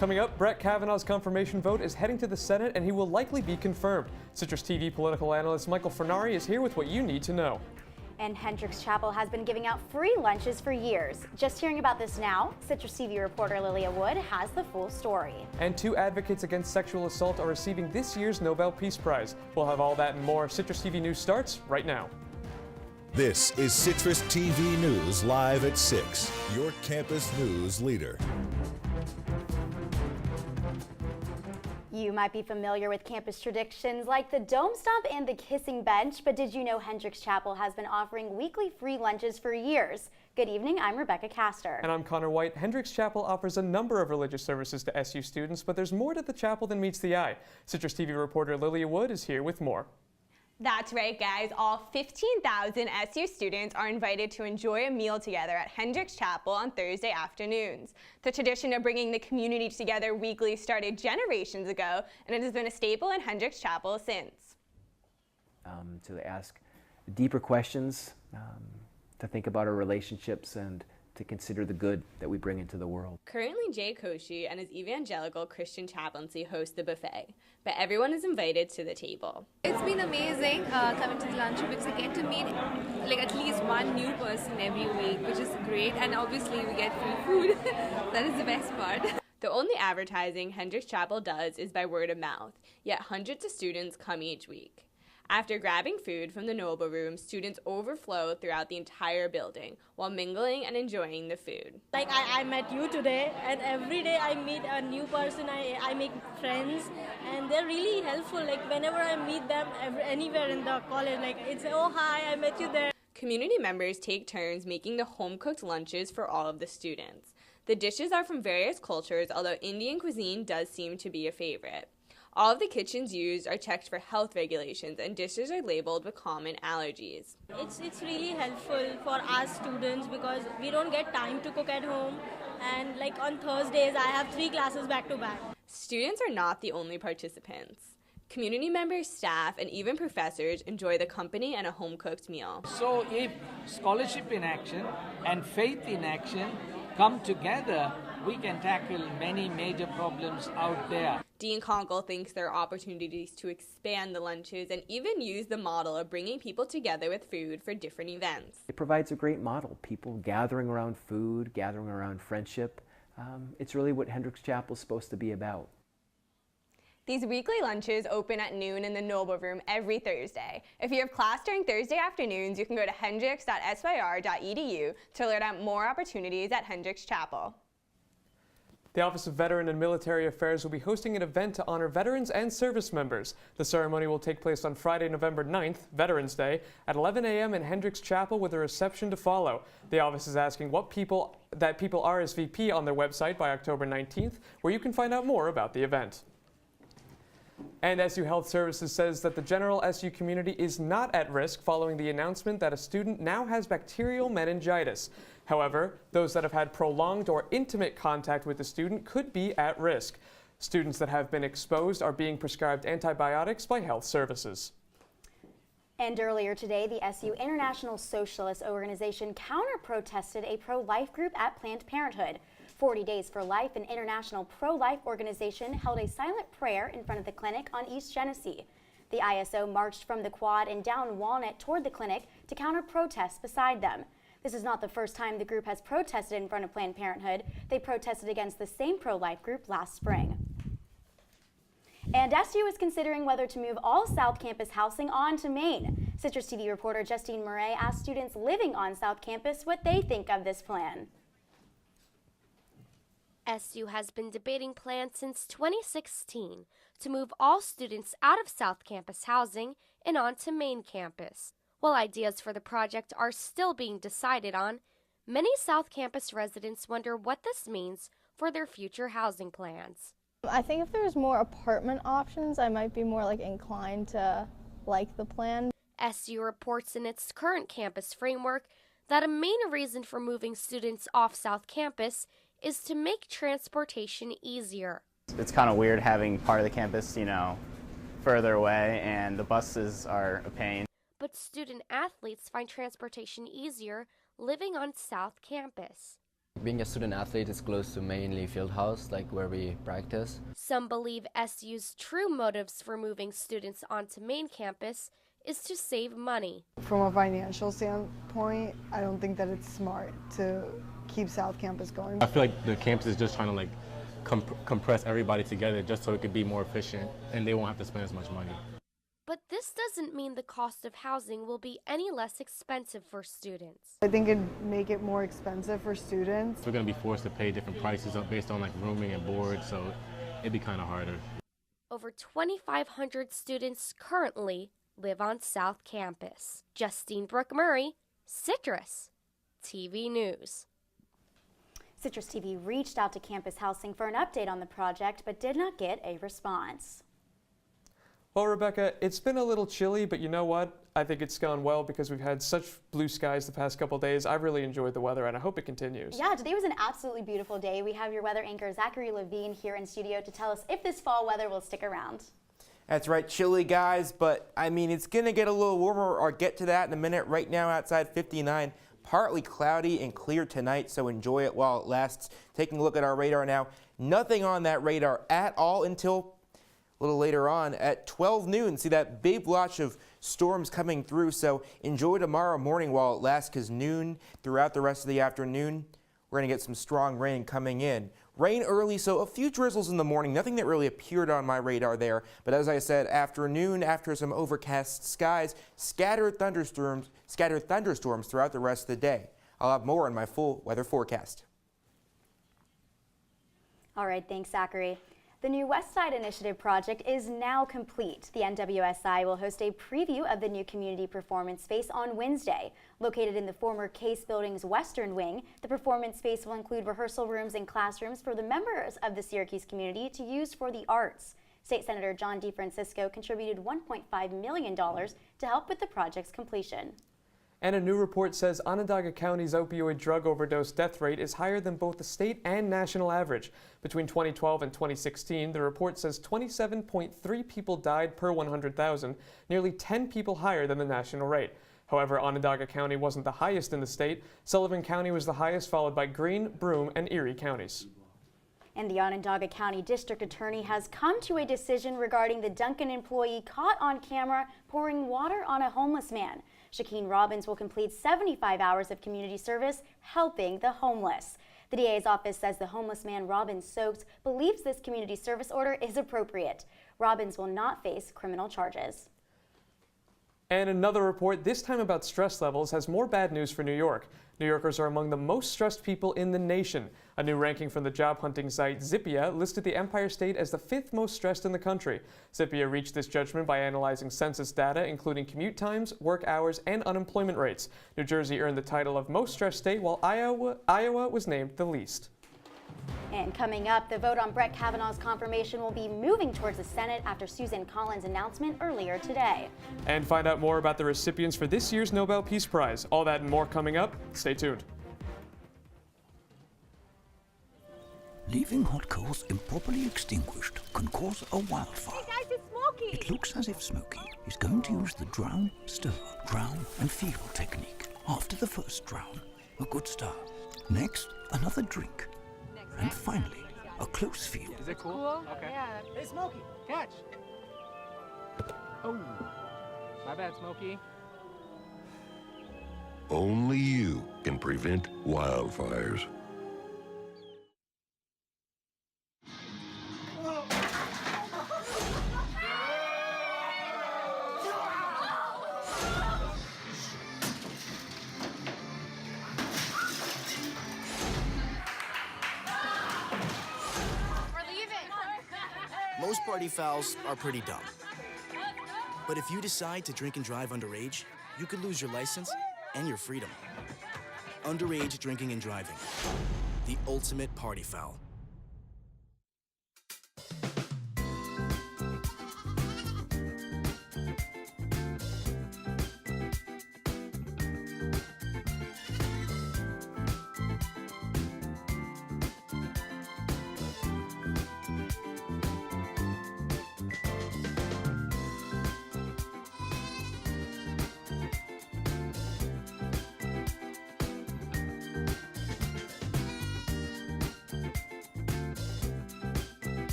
Coming up, Brett Kavanaugh's confirmation vote is heading to the Senate and he will likely be confirmed. Citrus TV political analyst Michael Furnari is here with what you need to know. And Hendricks Chapel has been giving out free lunches for years. Just hearing about this now, Citrus TV reporter Lilia Wood has the full story. And 2 advocates against sexual assault are receiving this year's Nobel Peace Prize. We'll have all that and more. Citrus TV News starts right now. This is Citrus TV News live at 6, your campus news leader. You might be familiar with campus traditions like the Dome Stomp and the Kissing Bench, but did you know Hendricks Chapel has been offering weekly free lunches for years? Good evening, I'm Rebekah Castor. And I'm Conor Wight. Hendricks Chapel offers a number of religious services to SU students, but there's more to the chapel than meets the eye. Citrus TV reporter Lilia Wood is here with more. That's right, guys. All 15,000 SU students are invited to enjoy a meal together at Hendricks Chapel on Thursday afternoons. The tradition of bringing the community together weekly started generations ago, and it has been a staple in Hendricks Chapel since. To ask deeper questions, to think about our relationships, and to consider the good that we bring into the world. Currently, Jay Koshi and his evangelical Christian chaplaincy host the buffet, but everyone is invited to the table. It's been amazing coming to the lunch because I get to meet at least one new person every week, which is great, and obviously we get free food. That is the best part. The only advertising Hendricks Chapel does is by word of mouth, yet hundreds of students come each week. After grabbing food from the Noble Room, students overflow throughout the entire building while mingling and enjoying the food. Like I met you today, and every day I meet a new person, I make friends, and they're really helpful. Like whenever I meet them anywhere in the college, like it's, oh hi, I met you there. Community members take turns making the home-cooked lunches for all of the students. The dishes are from various cultures, although Indian cuisine does seem to be a favorite. All of the kitchens used are checked for health regulations, and dishes are labeled with common allergies. It's really helpful for us students because we don't get time to cook at home, and like on Thursdays I have 3 classes back to back. Students are not the only participants. Community members, staff, and even professors enjoy the company and a home-cooked meal. So if scholarship in action and faith in action come together, we can tackle many major problems out there. Dean Conkle thinks there are opportunities to expand the lunches and even use the model of bringing people together with food for different events. It provides a great model, people gathering around food, gathering around friendship. It's really what Hendricks Chapel is supposed to be about. These weekly lunches open at noon in the Noble Room every Thursday. If you have class during Thursday afternoons, you can go to hendricks.syr.edu to learn about more opportunities at Hendricks Chapel. The Office of Veteran and Military Affairs will be hosting an event to honor veterans and service members. The ceremony will take place on Friday, November 9th, Veterans Day, at 11 a.m. in Hendricks Chapel with a reception to follow. The office is asking what people RSVP on their website by October 19th, where you can find out more about the event. And SU Health Services says that the general SU community is not at risk following the announcement that a student now has bacterial meningitis. However, those that have had prolonged or intimate contact with the student could be at risk. Students that have been exposed are being prescribed antibiotics by health services. And earlier today, the SU International Socialist Organization counter-protested a pro-life group at Planned Parenthood. 40 Days for Life, an international pro-life organization, held a silent prayer in front of the clinic on East Genesee. The ISO marched from the quad and down Walnut toward the clinic to counter-protest beside them. This is not the first time the group has protested in front of Planned Parenthood. They protested against the same pro-life group last spring. And SU is considering whether to move all South Campus housing on to Maine. Citrus TV reporter Justine Murray asked students living on South Campus what they think of this plan. SU has been debating plans since 2016 to move all students out of South Campus housing and onto Main Campus. While ideas for the project are still being decided on, many South Campus residents wonder what this means for their future housing plans. I think if there's more apartment options, I might be more inclined to like the plan. SU reports in its current campus framework that a main reason for moving students off South Campus is to make transportation easier. It's kind of weird having part of the campus, further away, and the buses are a pain. But student athletes find transportation easier living on South Campus. Being a student athlete is close to mainly field house, like where we practice. Some believe SU's true motives for moving students onto main campus is to save money. From a financial standpoint, I don't think that it's smart to keep South Campus going. I feel like the campus is just trying to like compress everybody together just so it could be more efficient and they won't have to spend as much money. But this doesn't mean the cost of housing will be any less expensive for students. I think it'd make it more expensive for students. We're going to be forced to pay different prices based on like rooming and board, so it'd be kind of harder. Over 2,500 students currently live on South Campus. Justine Brooke-Murray, Citrus TV News. Citrus TV reached out to Campus Housing for an update on the project, but did not get a response. Well, Rebekah, it's been a little chilly, but you know what? I think it's gone well because we've had such blue skies the past couple days. I've really enjoyed the weather, and I hope it continues. Yeah, today was an absolutely beautiful day. We have your weather anchor, Zachary Levine, here in studio to tell us if this fall weather will stick around. That's right, chilly guys, but I mean, it's going to get a little warmer. I'll get to that in a minute. Right now outside 59, partly cloudy and clear tonight, so enjoy it while it lasts. Taking a look at our radar now, nothing on that radar at all until a little later on at 12 noon. See that big blotch of storms coming through, so enjoy tomorrow morning while it lasts, because noon throughout the rest of the afternoon, we're going to get some strong rain coming in. Rain early, so a few drizzles in the morning, nothing that really appeared on my radar there. But as I said, afternoon, after some overcast skies, scattered thunderstorms throughout the rest of the day. I'll have more in my full weather forecast. All right, thanks, Zachary. The new West Side Initiative project is now complete. The NWSI will host a preview of the new community performance space on Wednesday. Located in the former Case Building's western wing, the performance space will include rehearsal rooms and classrooms for the members of the Syracuse community to use for the arts. State Senator John DeFrancisco contributed $1.5 million to help with the project's completion. And a new report says Onondaga County's opioid drug overdose death rate is higher than both the state and national average. Between 2012 and 2016, the report says 27.3 people died per 100,000, nearly 10 people higher than the national rate. However, Onondaga County wasn't the highest in the state. Sullivan County was the highest, followed by Greene, Broome, and Erie counties. And the Onondaga County District Attorney has come to a decision regarding the Dunkin' employee caught on camera pouring water on a homeless man. Shakeen Robbins will complete 75 hours of community service helping the homeless. The DA's office says the homeless man Robbins soaked believes this community service order is appropriate. Robbins will not face criminal charges. And another report, this time about stress levels, has more bad news for New York. New Yorkers are among the most stressed people in the nation. A new ranking from the job hunting site Zippia listed the Empire State as the 5th most stressed in the country. Zippia reached this judgment by analyzing census data, including commute times, work hours, and unemployment rates. New Jersey earned the title of most stressed state, while Iowa was named the least. And coming up, the vote on Brett Kavanaugh's confirmation will be moving towards the Senate after Susan Collins' announcement earlier today. And find out more about the recipients for this year's Nobel Peace Prize. All that and more coming up. Stay tuned. Leaving hot coals improperly extinguished can cause a wildfire. Hey guys, it's Smokey! It looks as if Smokey is going to use the drown, stir, drown and feel technique. After the first drown, a good stir. Next, another drink. And finally, a close feel. Is it cool? Okay. Yeah. Hey, Smokey, catch! Oh, my bad, Smokey. Only you can prevent wildfires. Most party fouls are pretty dumb. But if you decide to drink and drive underage, you could lose your license and your freedom. Underage drinking and driving. The ultimate party foul.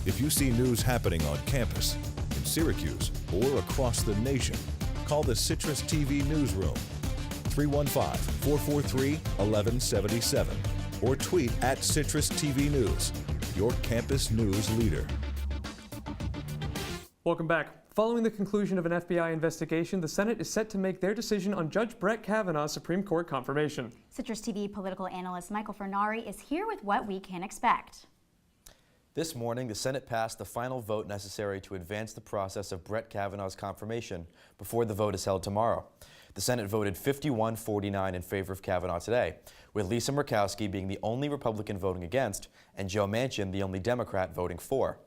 If you see news happening on campus, in Syracuse, or across the nation, call the CitrusTV Newsroom, 315-443-1177, or tweet at CitrusTV News, your campus news leader. Welcome back. Following the conclusion of an FBI investigation, the Senate is set to make their decision on Judge Brett Kavanaugh's Supreme Court confirmation. CitrusTV political analyst Michael Furnari is here with what we can expect. This morning, the Senate passed the final vote necessary to advance the process of Brett Kavanaugh's confirmation before the vote is held tomorrow. The Senate voted 51-49 in favor of Kavanaugh today, with Lisa Murkowski being the only Republican voting against and Joe Manchin the only Democrat voting for.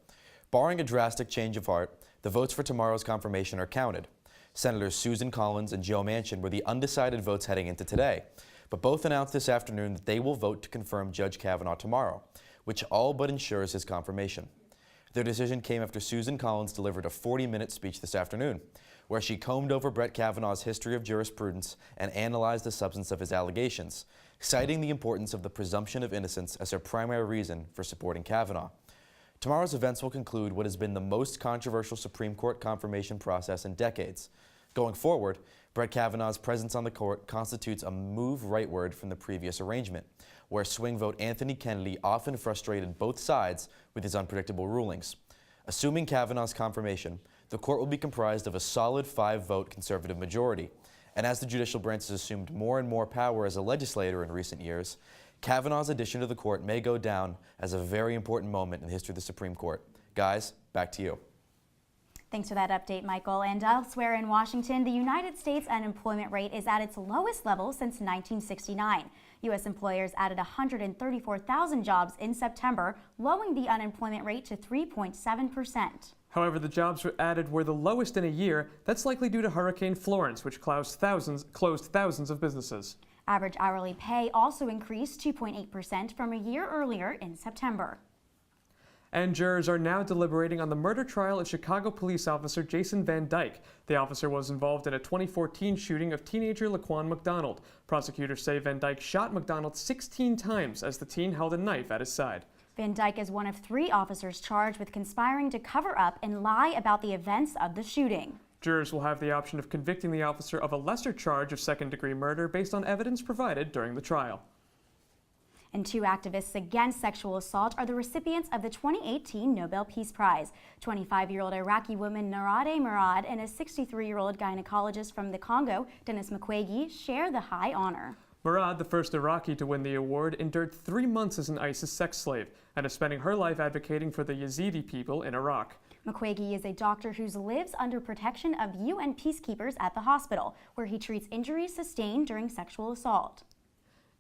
Barring a drastic change of heart, the votes for tomorrow's confirmation are counted. Senators Susan Collins and Joe Manchin were the undecided votes heading into today, but both announced this afternoon that they will vote to confirm Judge Kavanaugh tomorrow, which all but ensures his confirmation. Their decision came after Susan Collins delivered a 40-minute speech this afternoon, where she combed over Brett Kavanaugh's history of jurisprudence and analyzed the substance of his allegations, citing the importance of the presumption of innocence as her primary reason for supporting Kavanaugh. Tomorrow's events will conclude what has been the most controversial Supreme Court confirmation process in decades. Going forward, Brett Kavanaugh's presence on the court constitutes a move rightward from the previous arrangement, where swing vote Anthony Kennedy often frustrated both sides with his unpredictable rulings. Assuming Kavanaugh's confirmation, the court will be comprised of a solid 5-vote conservative majority. And as the judicial branch has assumed more and more power as a legislator in recent years, Kavanaugh's addition to the court may go down as a very important moment in the history of the Supreme Court. Guys, back to you. Thanks for that update, Michael. And elsewhere in Washington, the United States unemployment rate is at its lowest level since 1969. U.S. employers added 134,000 jobs in September, lowering the unemployment rate to 3.7%. However, the jobs added were the lowest in a year. That's likely due to Hurricane Florence, which closed thousands of businesses. Average hourly pay also increased 2.8% from a year earlier in September. And jurors are now deliberating on the murder trial of Chicago police officer Jason Van Dyke. The officer was involved in a 2014 shooting of teenager Laquan McDonald. Prosecutors say Van Dyke shot McDonald 16 times as the teen held a knife at his side. Van Dyke is one of 3 officers charged with conspiring to cover up and lie about the events of the shooting. Jurors will have the option of convicting the officer of a lesser charge of second-degree murder based on evidence provided during the trial. And 2 activists against sexual assault are the recipients of the 2018 Nobel Peace Prize. 25-year-old Iraqi woman Narade Murad and a 63-year-old gynecologist from the Congo, Dennis Mukwege, share the high honor. Murad, the first Iraqi to win the award, endured 3 months as an ISIS sex slave and is spending her life advocating for the Yazidi people in Iraq. Mukwege is a doctor who lives under protection of UN peacekeepers at the hospital, where he treats injuries sustained during sexual assault.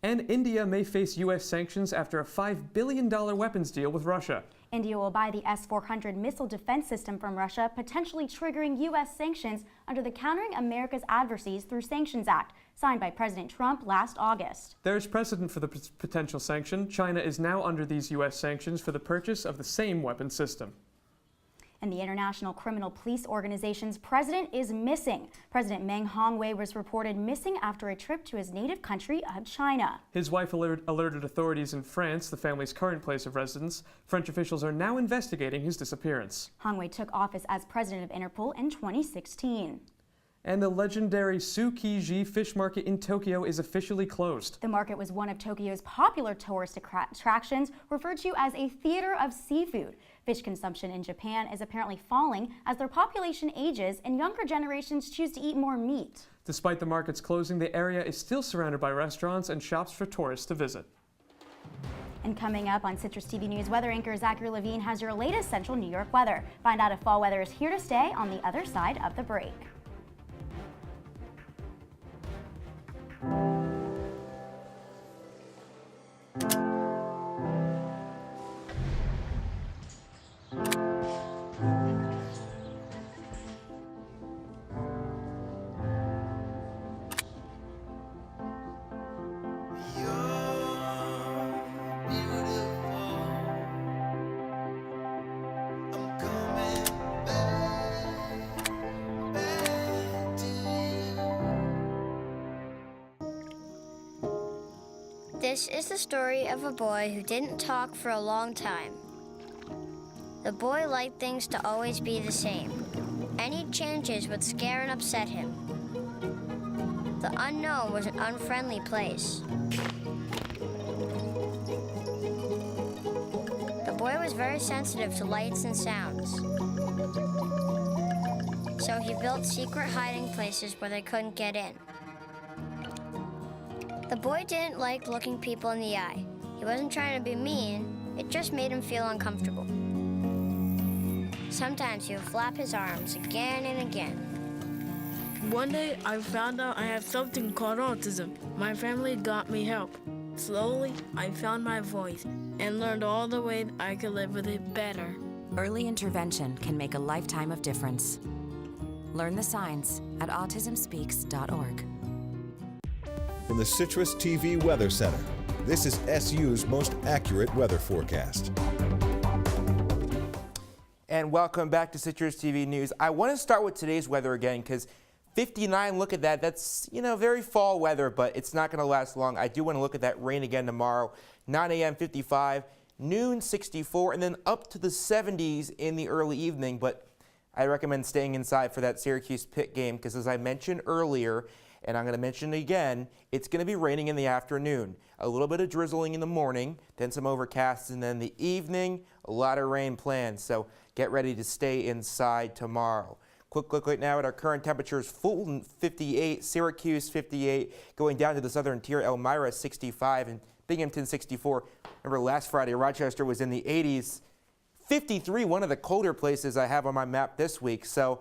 And India may face U.S. sanctions after a $5 billion weapons deal with Russia. India will buy the S-400 missile defense system from Russia, potentially triggering U.S. sanctions under the Countering America's Adversaries Through Sanctions Act, signed by President Trump last August. There is precedent for the potential sanction. China is now under these U.S. sanctions for the purchase of the same weapon system. And the International Criminal Police Organization's president is missing. President Meng Hongwei was reported missing after a trip to his native country of China. His wife alerted authorities in France, the family's current place of residence. French officials are now investigating his disappearance. Hongwei took office as president of Interpol in 2016. And the legendary Tsukiji fish market in Tokyo is officially closed. The market was one of Tokyo's popular tourist attractions, referred to as a theater of seafood. Fish consumption in Japan is apparently falling as their population ages and younger generations choose to eat more meat. Despite the market's closing, the area is still surrounded by restaurants and shops for tourists to visit. And coming up on Citrus TV News, weather anchor Zachary Levine has your latest Central New York weather. Find out if fall weather is here to stay on the other side of the break. This is the story of a boy who didn't talk for a long time. The boy liked things to always be the same. Any changes would scare and upset him. The unknown was an unfriendly place. The boy was very sensitive to lights and sounds. So he built secret hiding places where they couldn't get in. The boy didn't like looking people in the eye. He wasn't trying to be mean, it just made him feel uncomfortable. Sometimes he would flap his arms again and again. One day, I found out I have something called autism. My family got me help. Slowly, I found my voice and learned all the ways I could live with it better. Early intervention can make a lifetime of difference. Learn the signs at autismspeaks.org. From the Citrus TV Weather Center, this is SU's most accurate weather forecast. And welcome back to Citrus TV News. I want to start with today's weather again because 59, look at that. That's, very fall weather, but it's not going to last long. I do want to look at that rain again tomorrow. 9 a.m. 55, noon 64, and then up to the 70s in the early evening. But I recommend staying inside for that Syracuse-Pitt game because, as I mentioned earlier, and I'm going to mention it again, it's going to be raining in the afternoon. A little bit of drizzling in the morning, then some overcast, and then the evening, a lot of rain planned. So get ready to stay inside tomorrow. Quick look right now at our current temperatures. Fulton 58, Syracuse 58, going down to the southern tier, Elmira 65, and Binghamton 64. Remember last Friday, Rochester was in the 80s. 53, one of the colder places I have on my map this week. So,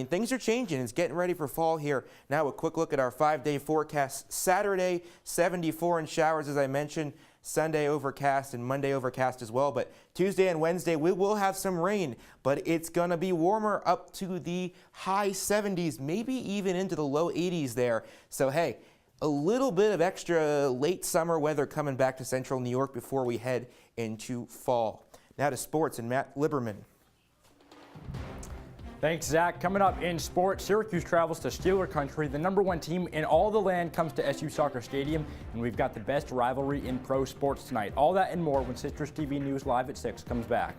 things are changing. It's getting ready for fall here. Now a quick look at our 5-day forecast. Saturday, 74 and showers, as I mentioned. Sunday overcast and Monday overcast as well. But Tuesday and Wednesday, we will have some rain, but it's going to be warmer up to the high 70s, maybe even into the low 80s there. So, hey, a little bit of extra late summer weather coming back to central New York before we head into fall. Now to sports and Matt Liberman. Thanks, Zach. Coming up in sports, Syracuse travels to Steeler country. The #1 team in all the land comes to SU Soccer Stadium, and we've got the best rivalry in pro sports tonight. All that and more when Citrus TV News Live at 6 comes back.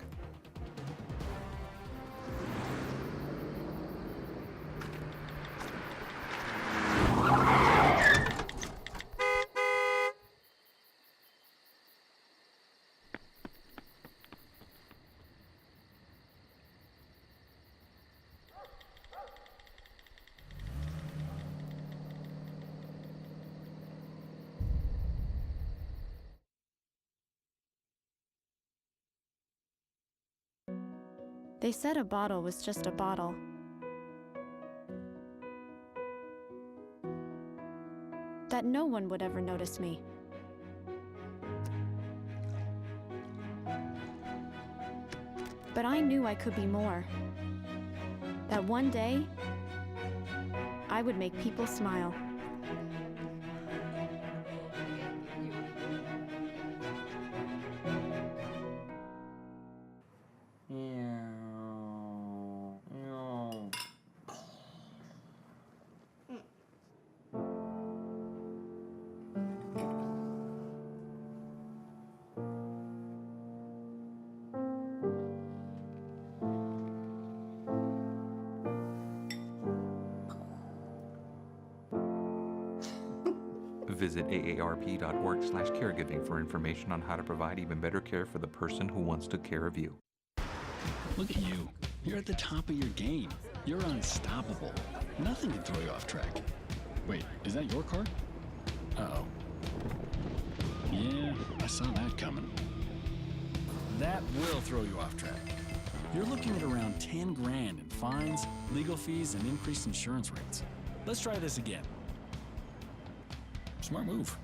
They said a bottle was just a bottle. That no one would ever notice me. But I knew I could be more. That one day, I would make people smile. Visit aarp.org/caregiving for information on how to provide even better care for the person who wants to care of you. Look at you. You're at the top of your game. You're unstoppable. Nothing can throw you off track. Wait, is that your car? Uh-oh. Yeah, I saw that coming. That will throw you off track. You're looking at around 10 grand in fines, legal fees, and increased insurance rates. Let's try this again. Smart move.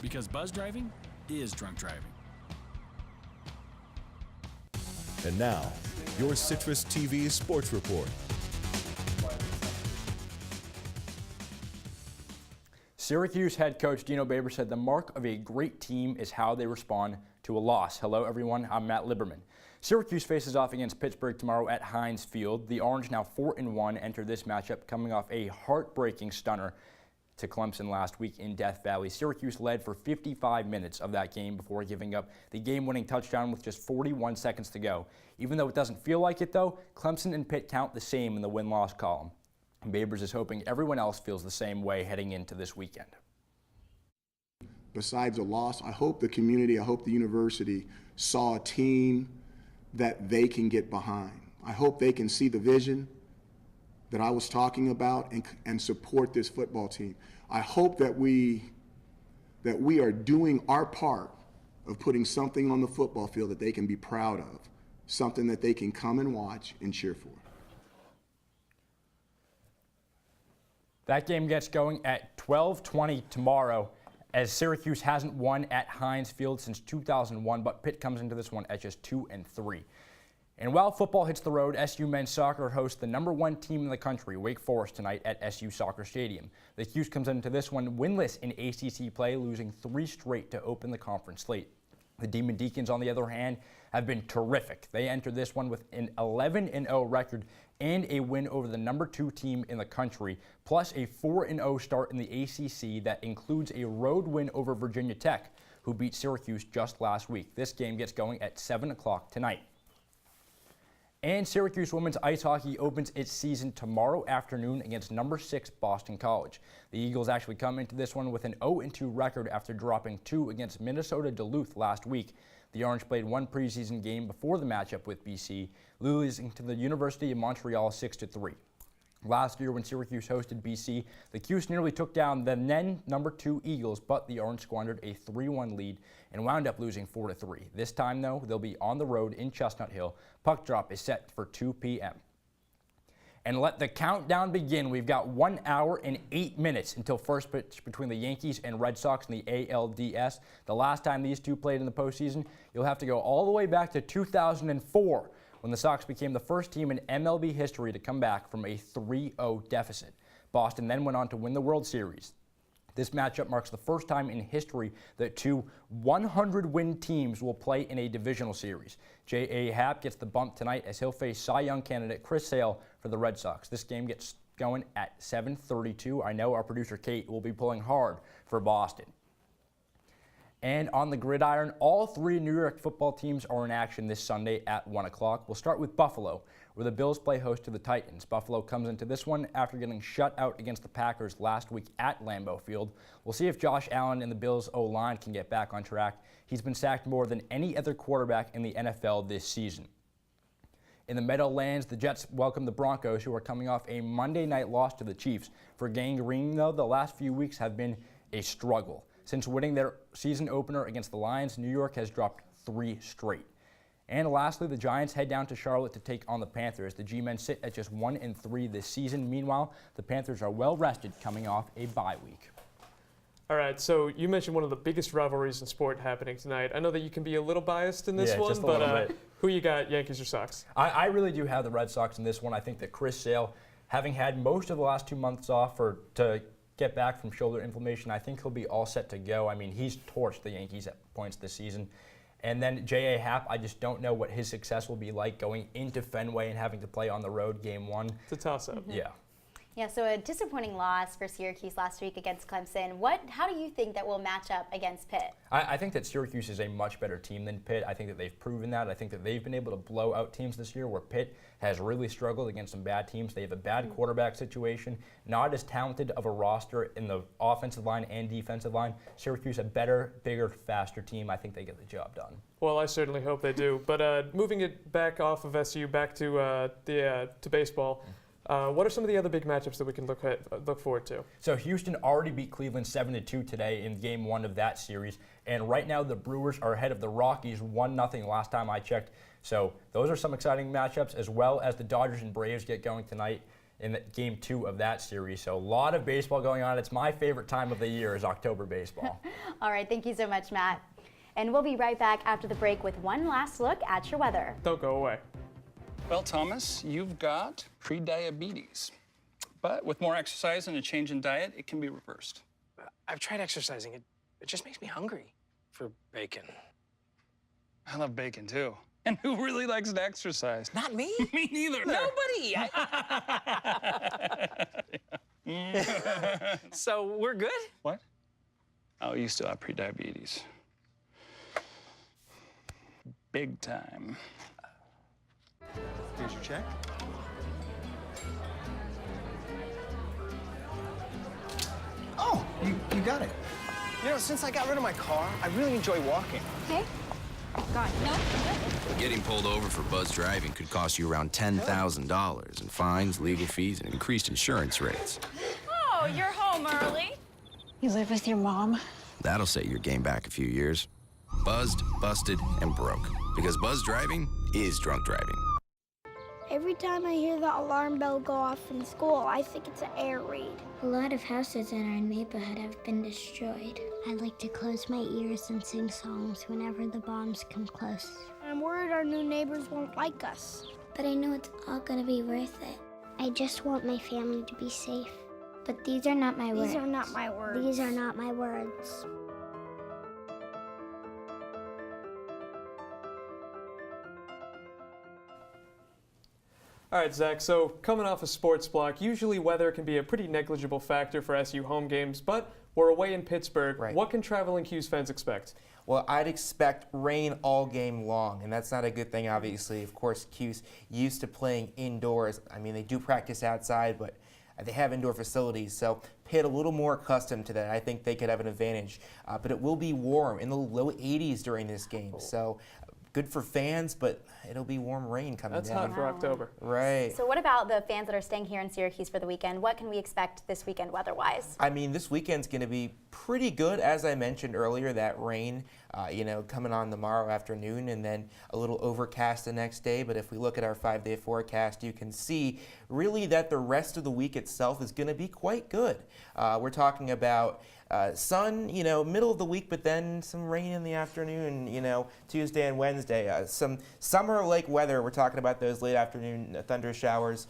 Because buzz driving is drunk driving. And now, your Citrus TV Sports Report. Syracuse head coach Dino Baber said the mark of a great team is how they respond to a loss. Hello, everyone. I'm Matt Liberman. Syracuse faces off against Pittsburgh tomorrow at Heinz Field. The Orange, now 4-1, enter this matchup coming off a heartbreaking stunner to Clemson last week in Death Valley. Syracuse led for 55 minutes of that game before giving up the game-winning touchdown with just 41 seconds to go. Even though it doesn't feel like it, though, Clemson and Pitt count the same in the win-loss column. And Babers is hoping everyone else feels the same way heading into this weekend. Besides a loss, I hope the community, I hope the university saw a team that they can get behind. I hope they can see the vision that I was talking about and support this football team. I hope that we are doing our part of putting something on the football field that they can be proud of, something that they can come and watch and cheer for. That game gets going at 12:20 tomorrow, as Syracuse hasn't won at Heinz Field since 2001, but Pitt comes into this one at just 2-3. And while football hits the road, SU men's soccer hosts the #1 team in the country, Wake Forest, tonight at SU Soccer Stadium. The Cuse comes into this one winless in ACC play, losing 3 straight to open the conference slate. The Demon Deacons, on the other hand, have been terrific. They entered this one with an 11-0 record and a win over the #2 team in the country, plus a 4-0 start in the ACC that includes a road win over Virginia Tech, who beat Syracuse just last week. This game gets going at 7 o'clock tonight. And Syracuse women's ice hockey opens its season tomorrow afternoon against #6 Boston College. The Eagles actually come into this one with an 0-2 record after dropping 2 against Minnesota Duluth last week. The Orange played 1 preseason game before the matchup with BC, losing to the University of Montreal 6-3. Last year, when Syracuse hosted BC, the Cuse nearly took down the then #2 Eagles, but the Orange squandered a 3-1 lead and wound up losing 4-3. This time, though, they'll be on the road in Chestnut Hill. Puck drop is set for 2 p.m. And let the countdown begin. We've got 1 hour and 8 minutes until first pitch between the Yankees and Red Sox in the ALDS. The last time these two played in the postseason, you'll have to go all the way back to 2004. When the Sox became the first team in MLB history to come back from a 3-0 deficit. Boston then went on to win the World Series. This matchup marks the first time in history that 2 100-win teams will play in a divisional series. J.A. Happ gets the bump tonight as he'll face Cy Young candidate Chris Sale for the Red Sox. This game gets going at 7:32. I know our producer Kate will be pulling hard for Boston. And on the gridiron, all 3 New York football teams are in action this Sunday at 1 o'clock. We'll start with Buffalo, where the Bills play host to the Titans. Buffalo comes into this one after getting shut out against the Packers last week at Lambeau Field. We'll see if Josh Allen and the Bills' O-line can get back on track. He's been sacked more than any other quarterback in the NFL this season. In the Meadowlands, the Jets welcome the Broncos, who are coming off a Monday night loss to the Chiefs. For Gang Green, though, the last few weeks have been a struggle. Since winning their season opener against the Lions, New York has dropped 3 straight. And lastly, the Giants head down to Charlotte to take on the Panthers. The G-men sit at just 1-3 this season. Meanwhile, the Panthers are well rested coming off a bye week. All right, so you mentioned one of the biggest rivalries in sport happening tonight. I know that you can be a little biased in this one, but who you got, Yankees or Sox? I really do have the Red Sox in this one. I think that Chris Sale, having had most of the last 2 months off to get back from shoulder inflammation, I think he'll be all set to go. I mean, he's torched the Yankees at points this season. And then J.A. Happ, I just don't know what his success will be like going into Fenway and having to play on the road game 1. It's a toss-up. Yeah. Yeah, so a disappointing loss for Syracuse last week against Clemson. How do you think that will match up against Pitt? I think that Syracuse is a much better team than Pitt. I think that they've proven that. I think that they've been able to blow out teams this year where Pitt has really struggled against some bad teams. They have a bad quarterback situation, not as talented of a roster in the offensive line and defensive line. Syracuse, a better, bigger, faster team. I think they get the job done. Well, I certainly hope they do. But moving it back off of SU back to baseball. What are some of the other big matchups that we can look forward to? So Houston already beat Cleveland 7-2 today in Game 1 of that series, and right now the Brewers are ahead of the Rockies 1-0 last time I checked. So those are some exciting matchups, as well as the Dodgers and Braves get going tonight in Game 2 of that series. So a lot of baseball going on. It's my favorite time of the year is October baseball. All right, thank you so much, Matt. And we'll be right back after the break with one last look at your weather. Don't go away. Well, Thomas, you've got pre-diabetes. But with more exercise and a change in diet, it can be reversed. I've tried exercising. It just makes me hungry for bacon. I love bacon, too. And who really likes to exercise? Not me. Me neither. Nobody. So we're good? What? Oh, you still have prediabetes. Big time. Here's your check. Oh, you got it. You know, since I got rid of my car, I really enjoy walking. Okay. God, no. Getting pulled over for buzz driving could cost you around $10,000 in fines, legal fees, and increased insurance rates. Oh, you're home early. You live with your mom? That'll set your game back a few years. Buzzed, busted, and broke. Because buzz driving is drunk driving. Every time I hear the alarm bell go off in school, I think it's an air raid. A lot of houses in our neighborhood have been destroyed. I like to close my ears and sing songs whenever the bombs come close. I'm worried our new neighbors won't like us. But I know it's all gonna be worth it. I just want my family to be safe. But these are not my words. These are not my words. These are not my words. All right, Zach, so coming off a sports block, usually weather can be a pretty negligible factor for SU home games, but we're away in Pittsburgh. Right. What can traveling Q's fans expect? Well, I'd expect rain all game long, and that's not a good thing, obviously. Of course, Q's used to playing indoors. I mean, they do practice outside, but they have indoor facilities, so paid a little more accustomed to that. I think they could have an advantage. But it will be warm, in the low 80s during this game, so good for fans, but it'll be warm rain coming down. That's hot for October. Right. So what about the fans that are staying here in Syracuse for the weekend? What can we expect this weekend weather-wise? I mean, this weekend's going to be pretty good. As I mentioned earlier, that rain, coming on tomorrow afternoon and then a little overcast the next day. But if we look at our 5-day forecast, you can see really that the rest of the week itself is going to be quite good. We're talking about sun, middle of the week, but then some rain in the afternoon, Tuesday and Wednesday. Some summer-like weather. We're talking about those late afternoon thunder showers.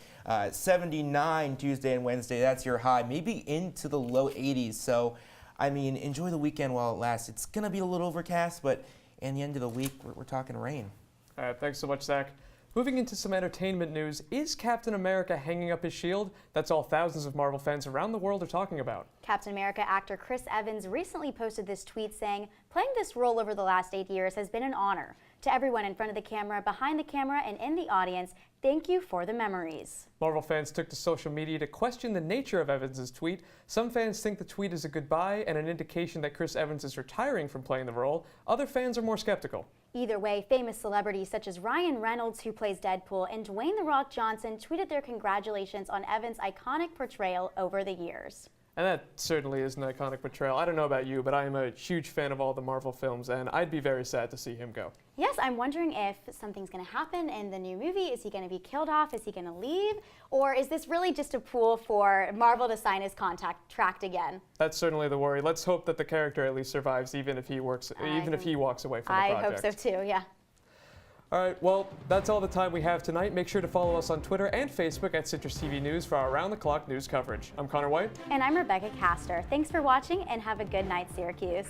79 Tuesday and Wednesday. That's your high. Maybe into the low 80s. So, I mean, enjoy the weekend while it lasts. It's going to be a little overcast, but in the end of the week, we're talking rain. All right, thanks so much, Zach. Moving into some entertainment news, is Captain America hanging up his shield? That's all thousands of Marvel fans around the world are talking about. Captain America actor Chris Evans recently posted this tweet saying, "Playing this role over the last 8 years has been an honor. To everyone in front of the camera, behind the camera, and in the audience, thank you for the memories." Marvel fans took to social media to question the nature of Evans' tweet. Some fans think the tweet is a goodbye and an indication that Chris Evans is retiring from playing the role. Other fans are more skeptical. Either way, famous celebrities such as Ryan Reynolds, who plays Deadpool, and Dwayne "The Rock" Johnson tweeted their congratulations on Evans' iconic portrayal over the years. And that certainly is an iconic portrayal. I don't know about you, but I am a huge fan of all the Marvel films, and I'd be very sad to see him go. Yes, I'm wondering if something's going to happen in the new movie. Is he going to be killed off? Is he going to leave? Or is this really just a pool for Marvel to sign his contract again? That's certainly the worry. Let's hope that the character at least survives, even if he walks away from the project. I hope so too, yeah. All right, well, that's all the time we have tonight. Make sure to follow us on Twitter and Facebook at CitrusTV News for our around-the-clock news coverage. I'm Conor Wight. And I'm Rebekah Castor. Thanks for watching, and have a good night, Syracuse.